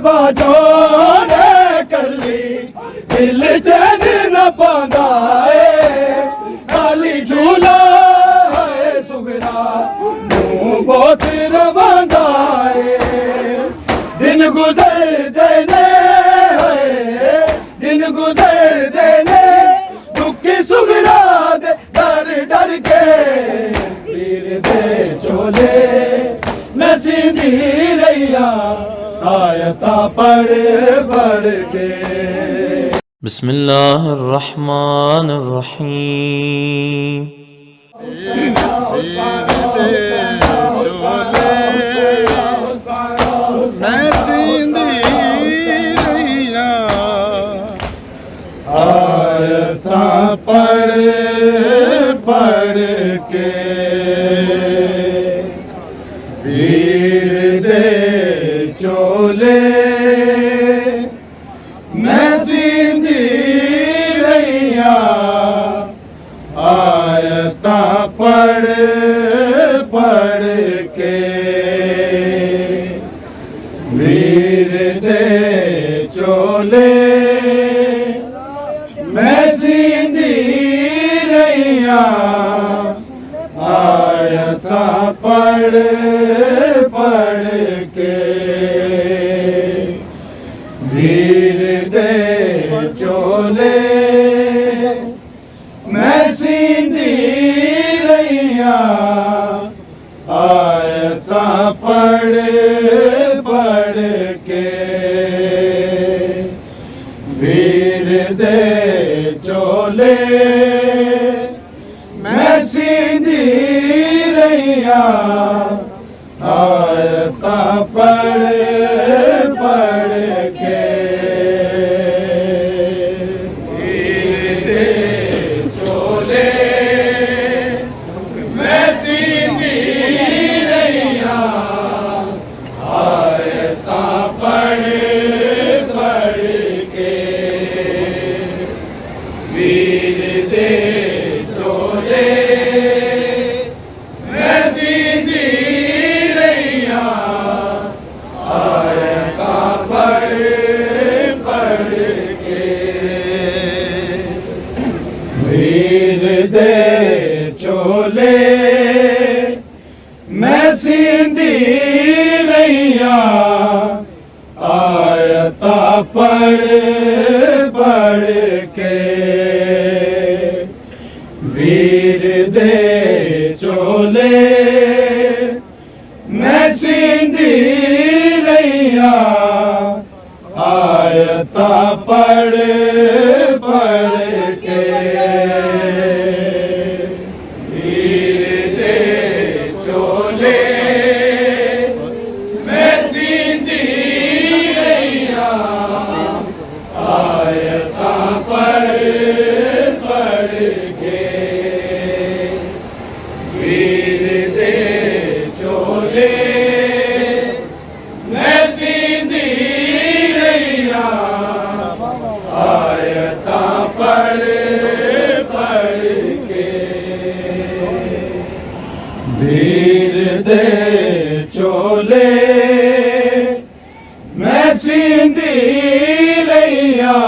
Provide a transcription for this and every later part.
बाजो रे कली दिल चैन न पांदा है खाली झूला है सुगरा मुंह बहुत रवांदा है दिन गुजरदे ने दिन गुजरदे ने दुखी सुगरा दे डर डर के पीर दे चोले मैं सीधी रैया आयता पढ़ पढ़ के बिस्मिल्लाहिर रहमानिर रहीम। आयता पढ़ पढ़ के पीर दे चोले मैं सीधी रैया आयता पढ़ पढ़ के पीर दे चोले मैं सीधी रैया आयता पढ़ पढ़ के वीर दे चोले मैं सीधी रैया आयता पढ़ पढ़ के वीर दे चोले मैं सीधी रैया आयता पढ़ पढ़ के वीर दे चोले मैं सीधी रैया आयता पढ़ पढ़ के वीर दे चोले मैं सीधी रैया आयता पढ़ पढ़ के वीर दे चोले मैं सीधी रैया आयता पढ़ पढ़ के वीर दे चोले मैं सीधी रैया आयता पढ़ पढ़ के वीर दे चोले मैं सीधी रैया आयता पढ़ पढ़ के वीर दे चोले मैं सीधी रैया आयता पढ़ पढ़ के वीर दे चोले मैं सीधी रैया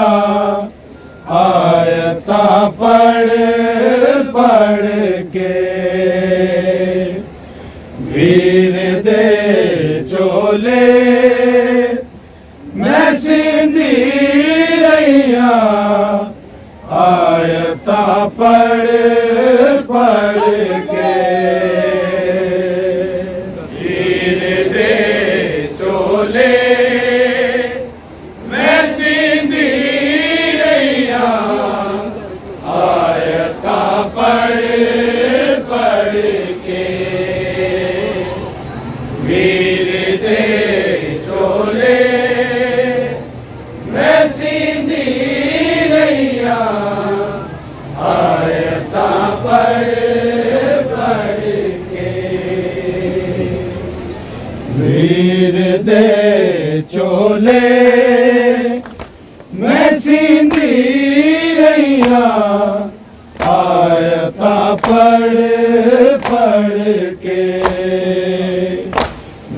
आयता पढ़ पढ़ के वीर दे चोले मैं सीधी रैया आयता पढ़ पढ़ के वीर दे चोले मैं सीधी रैया आयता पढ़ पढ़ के वीर दे चोले मैं सीधी रैया आयता पढ़ पढ़ के वीर दे चोले मैं सीधी रैया आयता पढ़ पढ़ के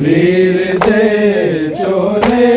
वीर दे चोले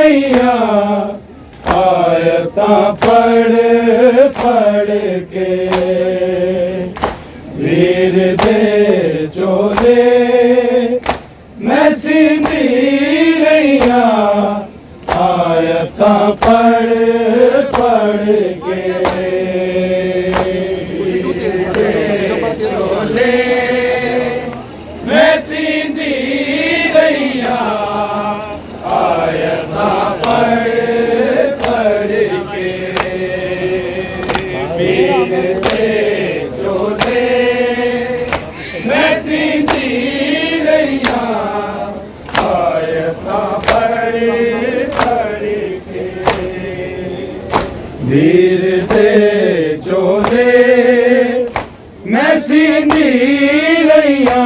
रैया आयता पढ़ पढ़ के वीर दे चोले मैं सीधी रैया आयता पढ़ पढ़ के चोले मैं सीधी रैया आयता पढ़ पढ़ के वीर दे चोले मैं सीधी रैया आयता पढ़ पढ़ के वीर दे चोले मैं सीधी रैया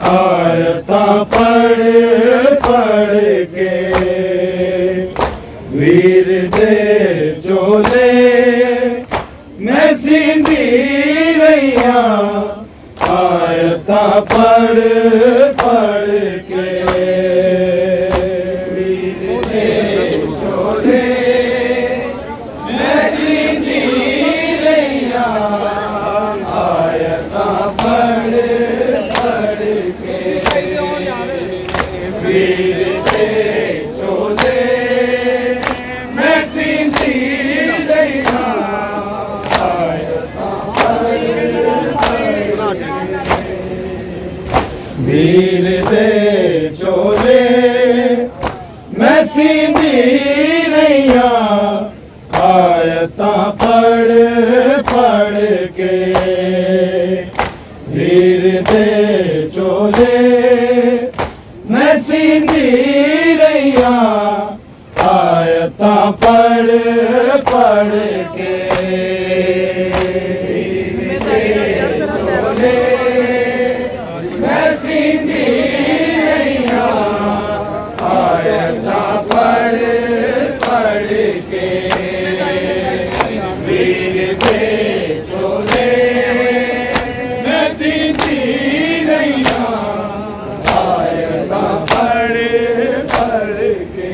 आयता पढ़ पढ़ के वीर दे चोले मैं सीधी रैया आयता पढ़ पढ़ के वीर दे चोले मैं सीधी रैया आयता पढ़ पढ़ के वीर दे चोले मैं सीधी रैया आयता वीर दे चोले मैं सीधी रैया आयता पढ़ पढ़ के वीर दे चोले मैं सीधी रैया आयता पढ़ पढ़ के वीर दे चोले मैं सीधी रैया आयता पढ़ पढ़ के वीर दे चोले मैं सीधी रैया आयता पढ़ पढ़ के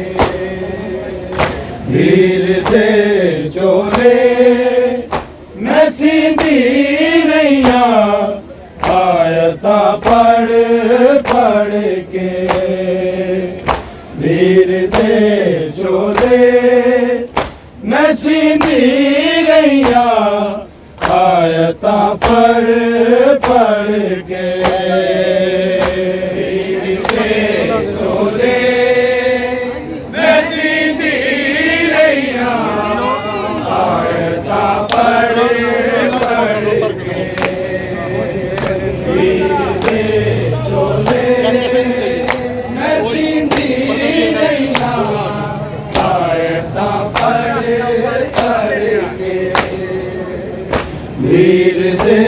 वीर दे चोले मैं सीधी रैया आयता पढ़ पढ़ के वीर दे चोले मैं सीधी रैया आयता पढ़ पढ़ के वीर दे चोले मैं सीधी रैया आयता पढ़ पढ़ के वीर दे चोले मैं सीधी रैया आयता पढ़ पढ़ के वीर दे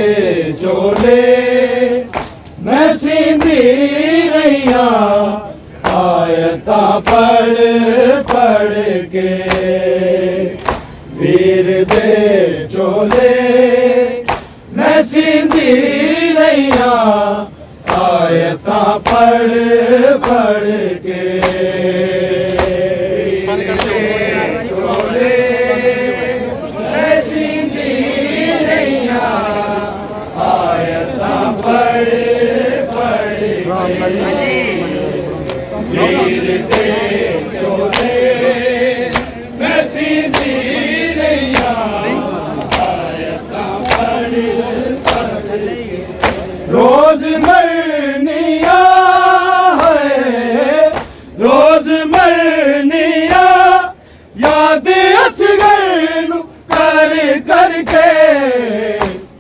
चोले मैं सीधी रैया आयता पढ़ पढ़ के वीर दे चोले मैं सीधी रैया आयता पढ़ पढ़ के वीर दे चोले मैं सीधी रैया आयता पढ़ पढ़ के वीर दे चोले मैं सीधी रैया आयता पढ़ पढ़ के रोज मरनिया है रोज मरनिया याद असगर नू कर करके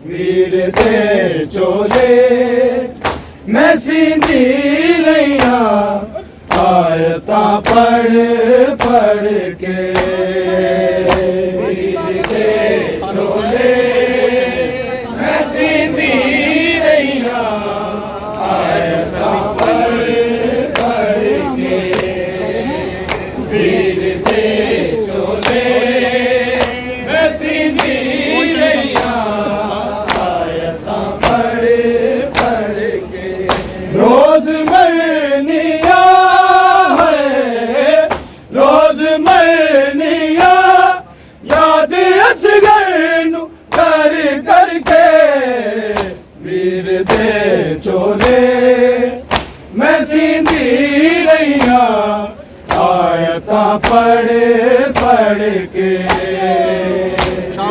वीर दे चोले मैं सीधी रैया आयता पढ़ पढ़ के वीर दे चोले मैं सीधी रैया आयता पढ़ पढ़ के वीर दे चोले मैं सीधी रैया आयता पढ़ पढ़ के रोज मरनिया है रोज असगर नू कर करके वीर दे चोले मैं सींधी रहिया आयतां पढ़ पढ़ के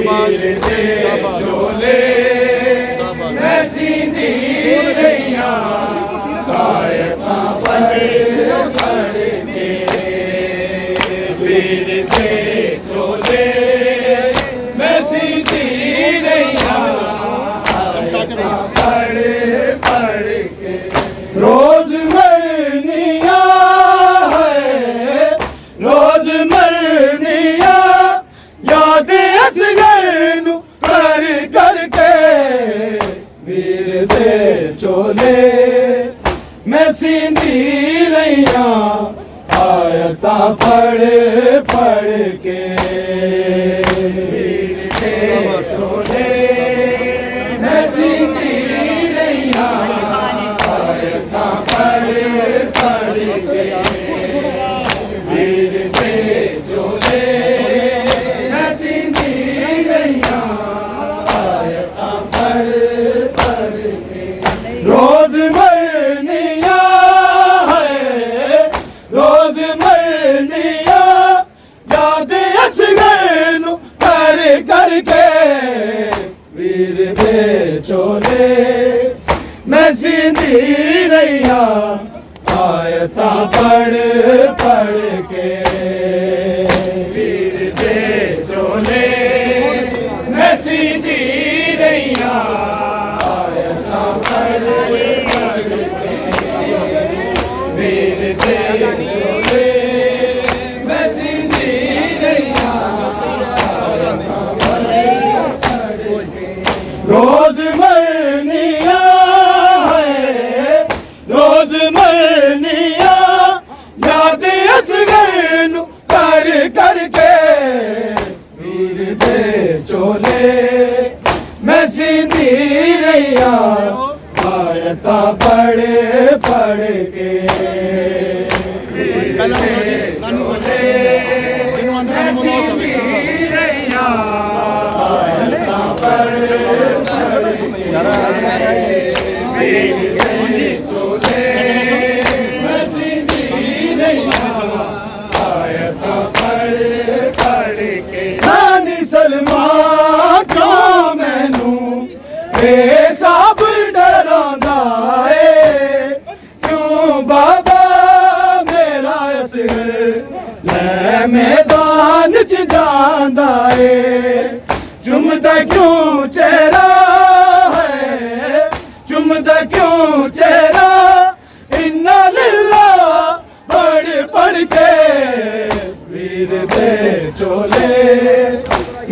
वीर दे चोले मैं सींधी रहिया आयतां पढ़ पढ़ के वीर दे चोले मैं सींधी रहिया आयतां पढ़ पढ़ के रोज मरनिया है रोज मरनिया याद असगर नू कर करके वीर दे चोले मैं सींधी रहिया आयतां पढ़ पढ़ के वीर दे चोले मैं सींधी रहिया आयतां पढ़ पढ़ के वीर दे चोले मैं सींधी रहिया आयतां पढ़ पढ़ के रोज मरनिया है रोज मरनिया याद असगर नू कर करके वीर दे चोले मैं सींधी रहिया आयतां पढ़ पढ़ के वीर दे चोले मैं सींधी रहिया आयतां पढ़ पढ़ के वीर दे चोले मैं सींधी रहिया आयतां पढ़ पढ़ के रोज मरनिया है रोज मरनिया याद असगर नू कर करके वीर दे चोले मैं सींधी रहिया आयतां पढ़ पढ़ के वीर दे चोले मैं सींधी रहिया आयतां पढ़ पढ़ के वीर दे चोले मैं सींधी रहिया आयतां पढ़ पढ़ के नानी सलमान क्यों मैनू बेताब डरांदा है क्यों बाबा मेरा असगर लै मैदान च जांदा है चुमदा क्यों चेहरा है चुमदा क्यों चेहरा इन्ना लिल्ला पढ़ पढ़ के वीर दे चोले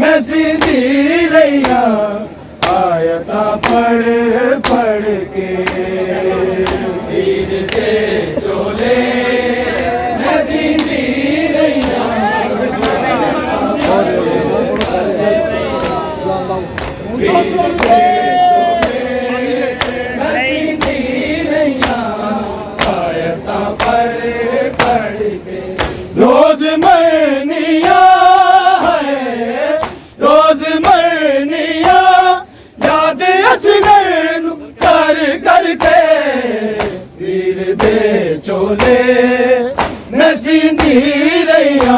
मैं सींधी रहिया आयतां पढ़ पढ़ के वीर दे चोले मैं सींधी रहिया वीर दे रोज मरनिया है रोज मरनिया याद असगर नू कर करके वीर दे चोले मैं सींधी रहिया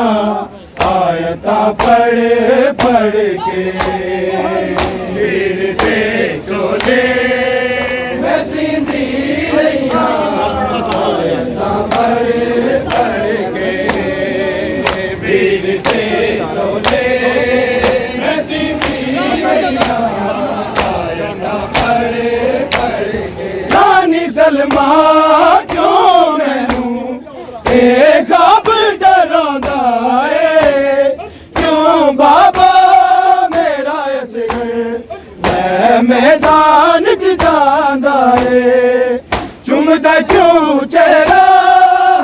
आयतां पढ़ पढ़ के वीर दे चोले मैं सींधी रहिया आयतां पढ़ पढ़ के वीर दे चोले मैं सींधी रहिया आयतां पढ़ पढ़ के रानी सलमान क्यों मैनू ख्वाब डरांदा है क्यों बाबा मेरा असगर मैं मैदान च जांदा है चुमदा क्यों चेहरा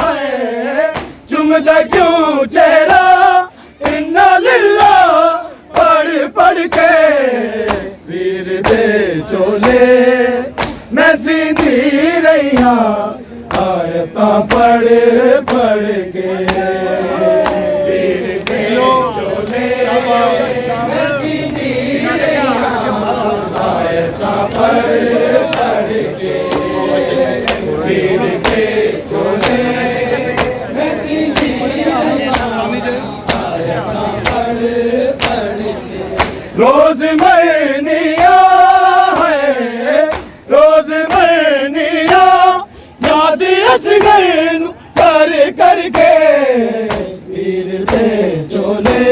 है चुमदा क्यों चेहरा इन्ना लिल्ला पढ़ पढ़ के वीर दे चोले मैं सींधी रहिया आयतां पढ़ पढ़ के वीर दे चोले मैं रोज मरनिया है रोज मरनिया याद असगर नू कर करके वीर दे चोले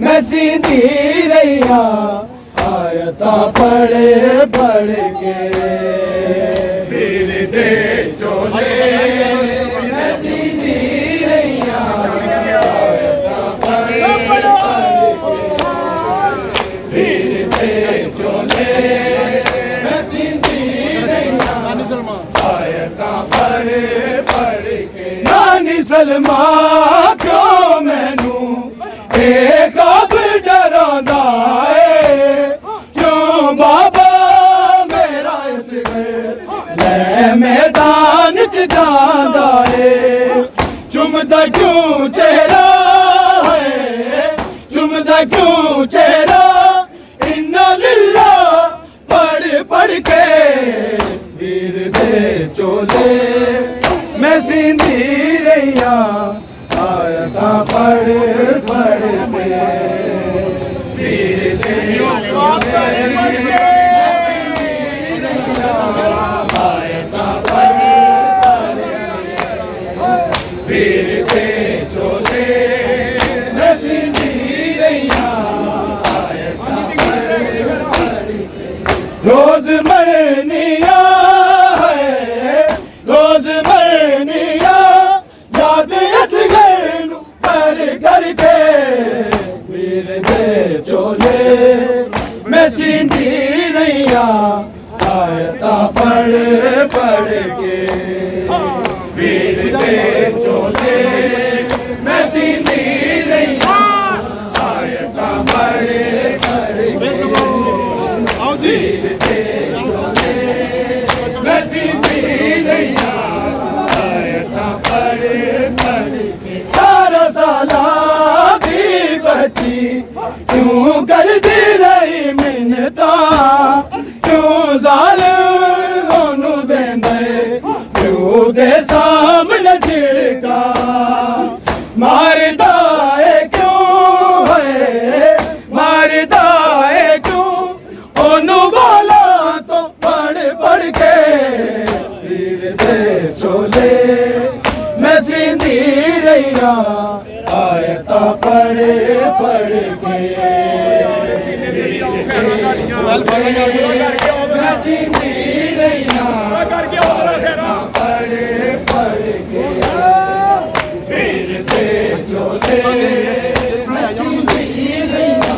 मैं सीधी रैया आयता पढ़े पढ़ के वीर दे चोले मैं सीधी रैया आयता पढ़े पढ़ के वीर दे चोले मैं सीधी रैया आयता पढ़े पढ़ के नानी सलमा क्यों मैनू एक अब डरांदा है क्यों बाबा मेरा इस घर ले मैदान च जांदा है चुमदा क्यों चेहरा है चुमदा क्यों चेहरा इन्ना लिल्ला पढ़ पढ़ के वीर दे चोले मैं सीधी रैया आयता पढ़ पढ़ के वीर दे चोले आयता पढ़ पढ़ के वीर दे चोले मैं सीधी रैया आयता पढ़ पढ़ के रोज मरनिया है रोज मरनिया याद असगर नू कर करके वीर दे चोले मैं सीधी रैया आयता पढ़ पढ़ के वीर दे चोले मैं सीधी रैया आयता पढ़ पढ़ के वीर दे चोले मैं सीधी रैया आयता पढ़ पढ़ के 4 साला दी बच्ची क्यों कर दी रही मिन्नता क्यों जालिम ओनू देंदे क्यों दे सामने झिड़का मारदा है क्यों है मारदा है क्यों ओनू बोला तो पढ़ पढ़ के वीर दे चोले मैं सीधी रैया आयता पढ़ पढ़ के मैं सीधी रैया आयता पढ़ पढ़ के वीर दे चोले मैं सीधी रैया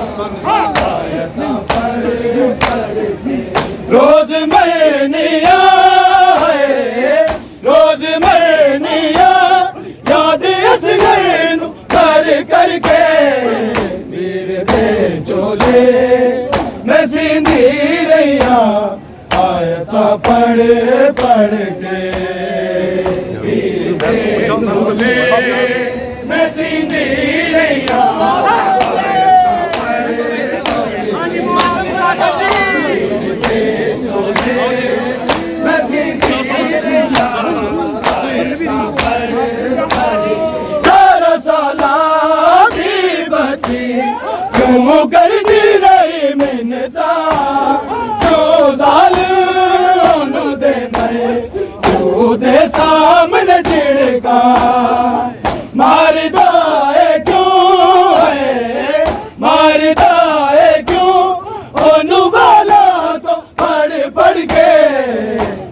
आयता पढ़ पढ़ के रोज मरनिया है रोज मरनिया याद असगर नू कर करके वीर दे चोले मैं सीधी रैया आयता पढ़ पढ़ के वीर दे चोले मैं सीधी रैया आयता पढ़ पढ़ के वीर दे चोले मैं सीधी रैया आयता पढ़ पढ़ के 4 साला दी बच्ची क्यों कर दी रही मिन्नता क्यों जालिम ओनू देंदे क्यों दे सामने झिड़का मारदा है क्यों है मारदा है क्यों ओनू बोला तो पढ़ पढ़ के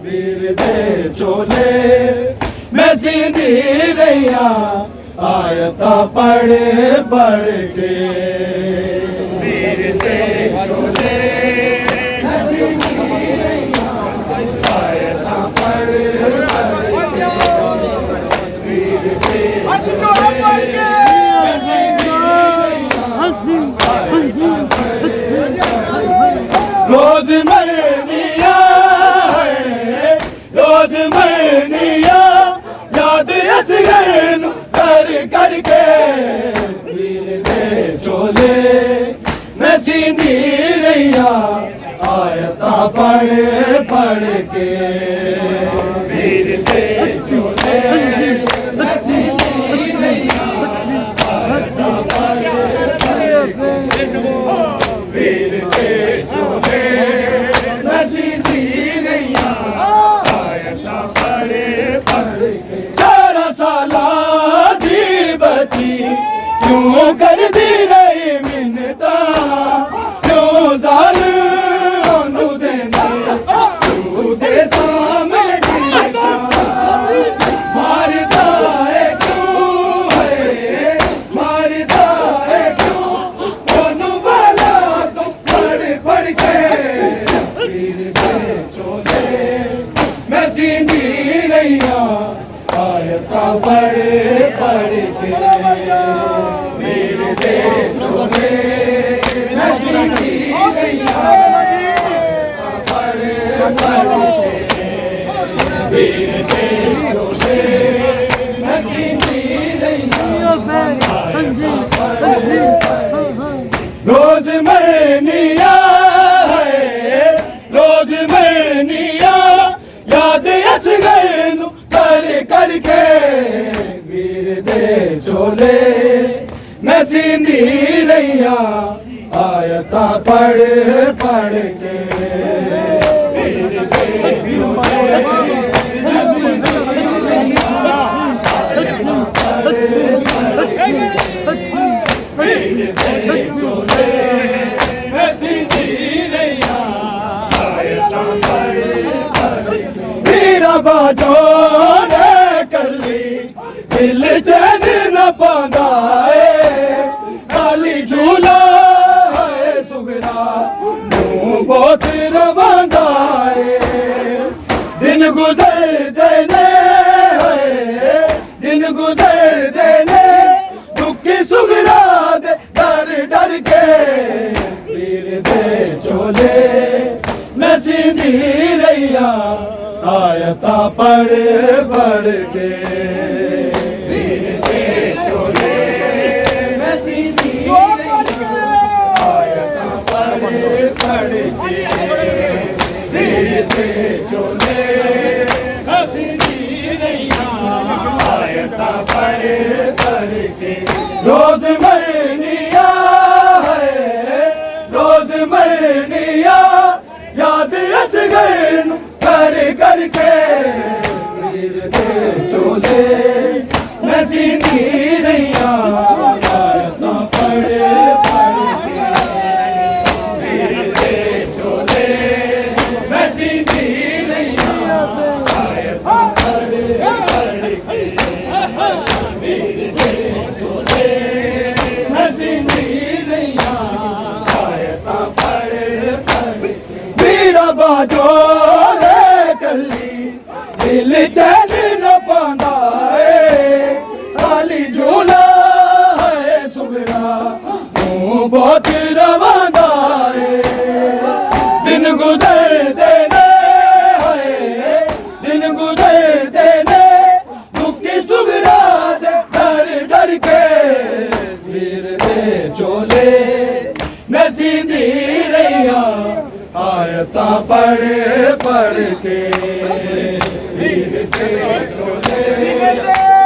वीर दे चोले मैं सीधी रैया आयता पढ़ पढ़ के वीर दे चोले मैं सीधी रैया आयता पढ़ पढ़ के वीर दे चोले मैं सीधी रैया आयता पढ़ रोज मरनिया है रोज मरनिया याद असगर नू कर करके वीर दे चोले मैं सीधी रैया आयता पढ़ पढ़ के वीर दे चोले मैं सीधी रैया आयता पढ़ पढ़ के क्यों कर दी रही मिन्नता क्यों ज़ालिम देने तू दे सामने गिरता मारता है क्यों है मारता है क्यों दोनों वाला तो पढ़ के वीर दे चोले मैं सीधी रैया आयता पढ़ के वीर दे चोले मैं सीधी रैया पढ़ के वीर दे चोले मैं सीधी रैया रोज मरनिया है रोज मरनिया याद असगर नू कर करके वीर दे चोले मैं सीधी रैया आयता पढ़ के वीर दे चोले मैं सीधी रैया आयता पढ़ वीर दे चोले मैं सीधी रैया आयता पढ़ वीरा बाजो रे कली दिल चैन न पांदा है खाली झूला है सुगरा तू बहुत रवांदा है दिन गुजर देने दिन गुजर देने दुखी सुगरा दे डर के वीर दे चोले मैं सीधी रैया आयता पढ़ के वीर दे चोले मैं सीधी रैया आयता पढ़ के वीर दे चोले मैं सीधी रैया आयता पढ़ के रोज मरनिया है रोज मरनिया याद असगर नू कर करके वीर दे चोले मैं सीधी रैया आयता पढ़ के वीर दे चोले मैं सीधी रैया आयता पढ़ के वीर दे चोले मैं सीधी रैया आयता पढ़ वीरा बाजो रे कली दिल चैन न पांदा है खाली झूला है सुगरा तू बहुत रवांदा है दिन गुजर देने दिन गुजर देने दुखी सुगरा दे डर के वीर दे चोले मैं सीधी रैया आयता पढ़ के वीर दे चोले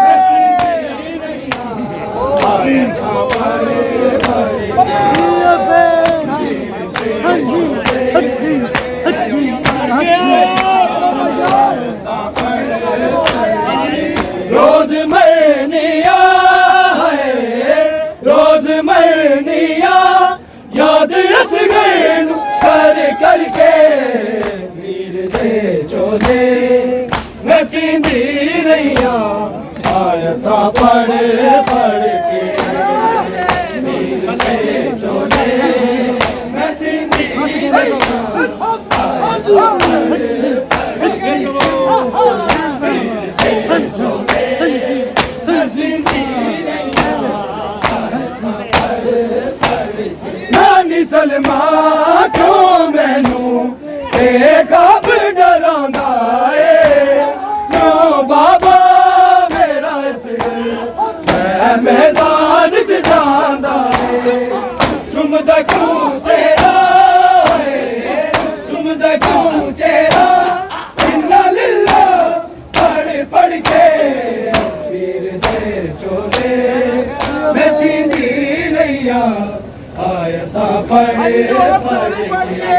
मैं सीधी रैया आयता पढ़ रोज मरनिया है रोज मरनिया याद असगर नू कर करके वीर दे चोले मैं सीधी रैया आयता पढ़ के वीर दे चोले मैं सीधी रैया आयता पढ़ के वीर दे चोले मैं सीधी रैया नानी सलमा क्यों मैनू बेखब डरांदा है क्यों बाबा मेरा मैं मैदान च जांदा है चुमदा क्यों चेहरा चुमदा क्यों चेहरा इन्ना लिल्ला पढ़ के वीर दे चोले मैं सीधी रैया आयता पढ़ के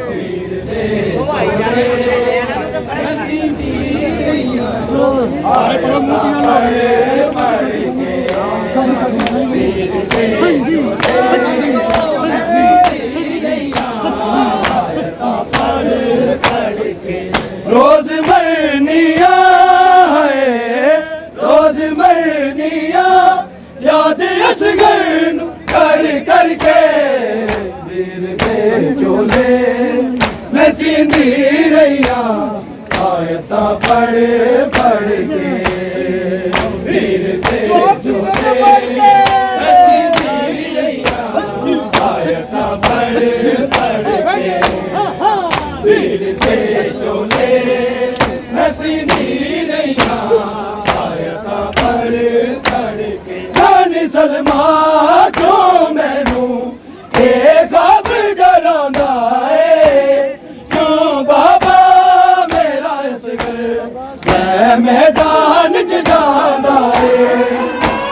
वीर दे चोले मैं सीधी रैया आयता पढ़ के रोज मरनिया है रोज मरनिया याद असगर कर करके वीर दे चोले मैं सींधी रैया आयता पढ़ पढ़ के वीर दे चोले मैं सींधी रैया आयता पढ़ पढ़ के वीर दे चोले मैं सींधी रैया आयता पढ़ पढ़ के रानी सलमा जो मैनू एक अब डरांदा है क्यों बाबा मेरा असगर मैं मैदान च जांदा है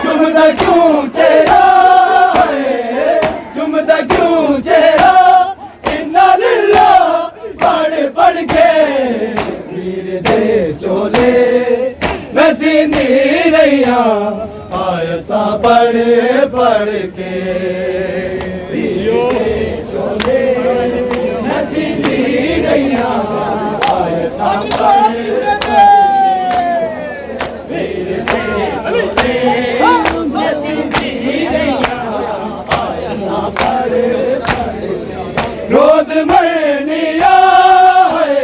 चुमदा क्यों चेहरा है चुमदा क्यों चेहरा इन्ना लिल्ला पढ़ पढ़ के वीर दे चोले मैं सींधी रैया आयता पढ़ पढ़ के वीर दे चोले मैं सींधी रैया आयता पढ़ वीर दे चोले मैं सींधी रैया आयता पढ़ रोज मरनिया है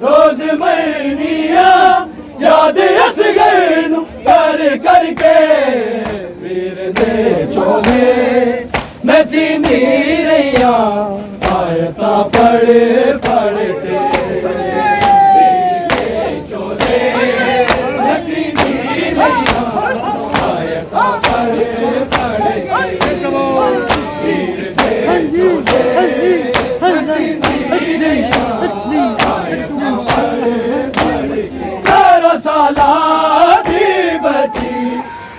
रोज मरनिया याद असगर कर करके वीर दे चोले मैं सींधी रैया आयता पढ़ पढ़ के वीर दे चोले मैं सींधी रैया आयता पढ़ पढ़ के वीर दे चोले मैं सींधी रैया आयता पढ़ पढ़ के 12 साला दी बची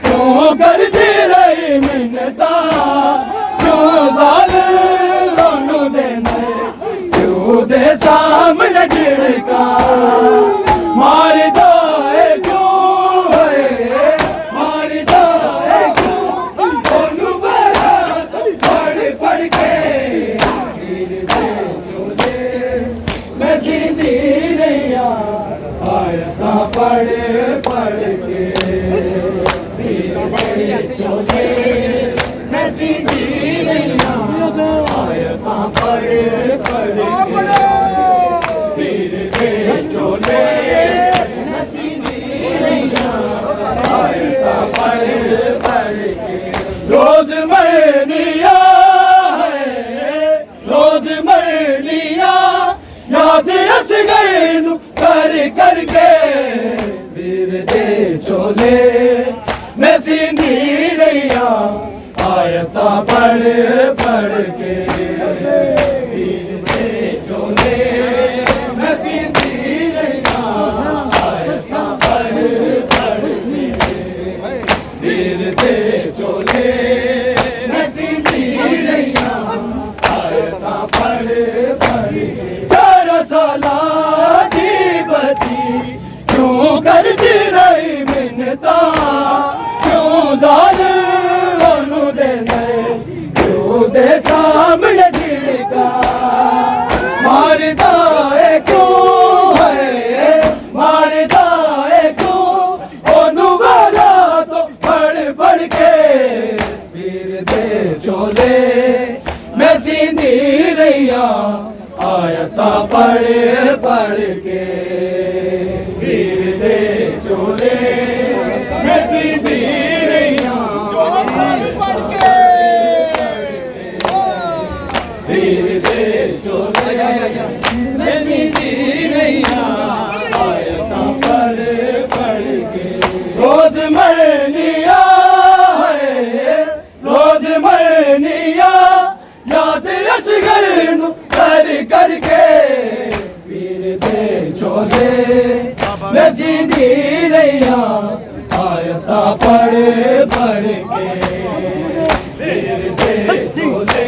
क्यों कर दी रही मिन्नता क्यों ज़ालिम देने क्यों दे सामने झिड़का मार दो क्यों है मार दो क्यों ओनू बड़ा पढ़ पढ़ के वीर दे चोले मैं सींधी रैया आयता पढ़ पढ़ के वीर दे चोले मैं सींधी रैया आयता पढ़ पढ़ के वीर दे चोले मैं सींधी रैया आयता पढ़ पढ़ के रोज मरनिया है रोज मरनिया याद असगर कर करके वीर दे चोले मैं सींधी रैया आयता पढ़ पढ़ के वीर दे चोले मैं सींधी रैया आयता पढ़ पढ़ के वीर दे चोले मैं सींधी रैया आयता पढ़ पढ़ के 4 साला दी बची क्यों करती रही मिन्नता क्यों ज़ालिम देने क्यों दे सामने झिड़का मारदा है क्यों है मारदा है क्यों ओनू वाला तो पढ़ पढ़ के वीर दे चोले मैं सींधी रैया आयता पढ़ पढ़ के वीर दे चोले मैं सींधी रैया वीर दे चोले मैं सींधी रैया आयता पढ़ पढ़ के रोज मरनिया है रोज मरनिया याद असगर कर करके वीर दे चोले मैं सींधी रैया आयता पढ़ पढ़ के वीर दे चोले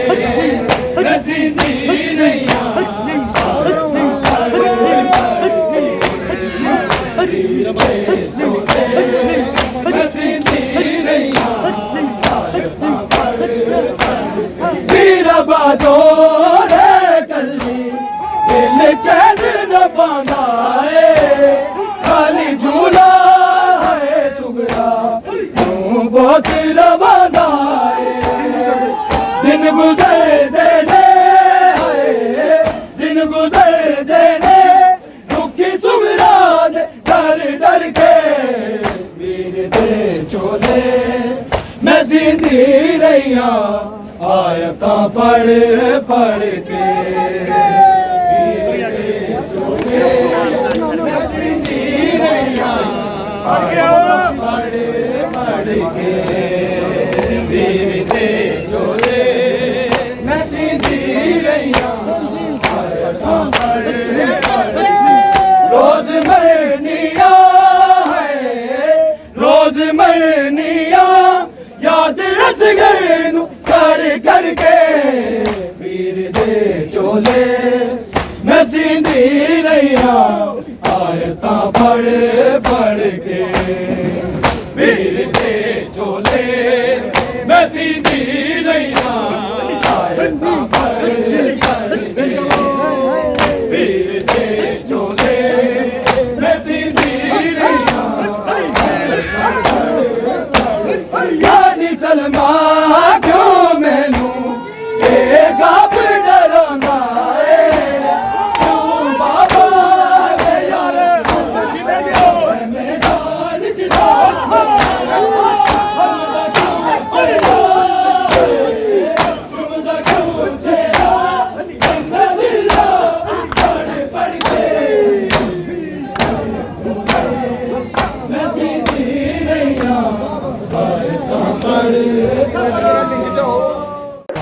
मैं सींधी रैया आयता पढ़ पढ़ के वीर दे चोले मैं सींधी रैया बहुत रवादाए दिन गुजरदे ने दिन गुजरदे ने दुखी सुगरा दे डर डर के वीर दे चोले मैं सीधी रहिया आयतां पढ़ पढ़ के वीर दे चोले मैं सीधी रहिया आयतां पढ़ पढ़ के वीर दे चोले मैं सीधी रहिया आयतां पढ़ पढ़ के रोज मरनिया है रोज मरनिया याद असगर नू कर कर के वीर दे चोले मैं सीधी रहिया आयतां पढ़ पढ़ के वीर दे चोले मैं सीधी रहिया आयतां पढ़ पढ़ के वीर दे चोले मैं सीधी रहिया यानी सलमा क्यों मैनू ये गप डरांदा है क्यों बाबा वे यार मैदान च तुमदा क्यों तेरा बंदा दिला पढ़ पढ़ के मैं सीधी रहिया